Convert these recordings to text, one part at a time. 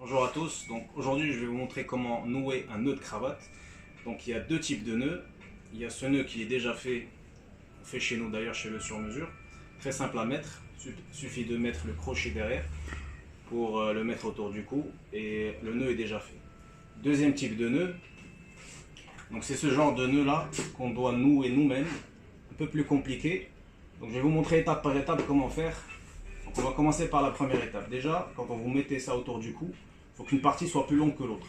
Bonjour à tous, donc aujourd'hui je vais vous montrer comment nouer un nœud de cravate. Donc il y a deux types de nœuds. Il y a ce nœud qui est déjà fait, fait chez nous d'ailleurs chez le sur mesure. Très simple à mettre, suffit de mettre le crochet derrière pour le mettre autour du cou et le nœud est déjà fait. Deuxième type de nœud, donc c'est ce genre de nœud là qu'on doit nouer nous-mêmes, un peu plus compliqué. Donc je vais vous montrer étape par étape comment faire. Donc on va commencer par la première étape. Déjà, quand on vous mettez ça autour du cou, il faut qu'une partie soit plus longue que l'autre.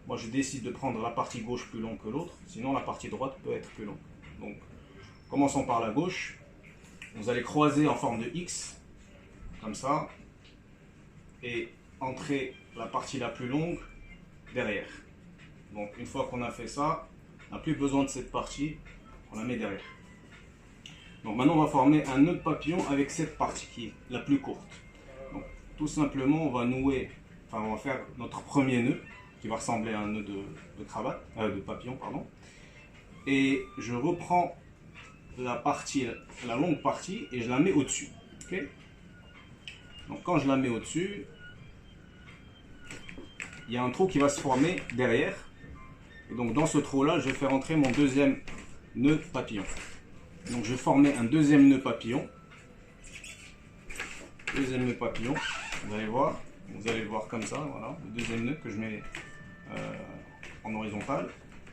Moi je décide de prendre la partie gauche plus longue que l'autre, sinon la partie droite peut être plus longue. Donc commençons par la gauche. Vous allez croiser en forme de X, comme ça, et entrer la partie la plus longue derrière. Donc une fois qu'on a fait ça, on n'a plus besoin de cette partie, on la met derrière. Donc maintenant on va former un nœud de papillon avec cette partie qui est la plus courte. Donc tout simplement on va nouer, on va faire notre premier nœud qui va ressembler à un nœud de cravate, de papillon pardon. Et je reprends la longue partie et je la mets au-dessus. Okay. Donc quand je la mets au-dessus, il y a un trou qui va se former derrière. Et donc dans ce trou là, je vais faire entrer mon deuxième nœud papillon. Donc je vais former un deuxième nœud papillon. Deuxième nœud papillon, vous allez voir comme ça, voilà, le deuxième nœud que je mets en horizontal.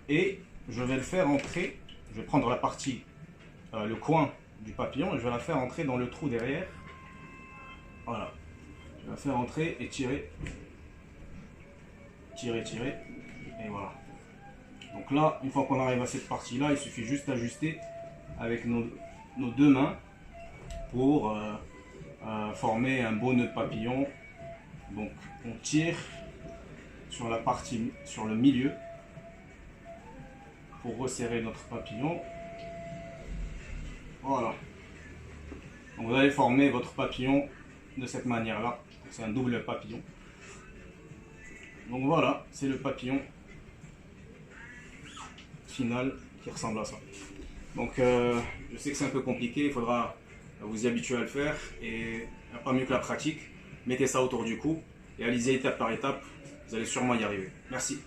Et je vais le faire entrer, je vais prendre la partie, le coin du papillon et je vais la faire entrer dans le trou derrière. Voilà, je vais la faire entrer et tirer, et voilà. Donc là, une fois qu'on arrive à cette partie là, il suffit juste d'ajuster avec nos deux mains pour former un beau nœud de papillon. Donc on tire sur la partie, sur le milieu pour resserrer notre papillon. Voilà. Donc vous allez former votre papillon de cette manière là. C'est un double papillon. Donc voilà, c'est le papillon final qui ressemble à ça. Donc je sais que c'est un peu compliqué, il faudra vous y habituer à le faire et pas mieux que la pratique. Mettez ça autour du cou et allez-y étape par étape, vous allez sûrement y arriver. Merci.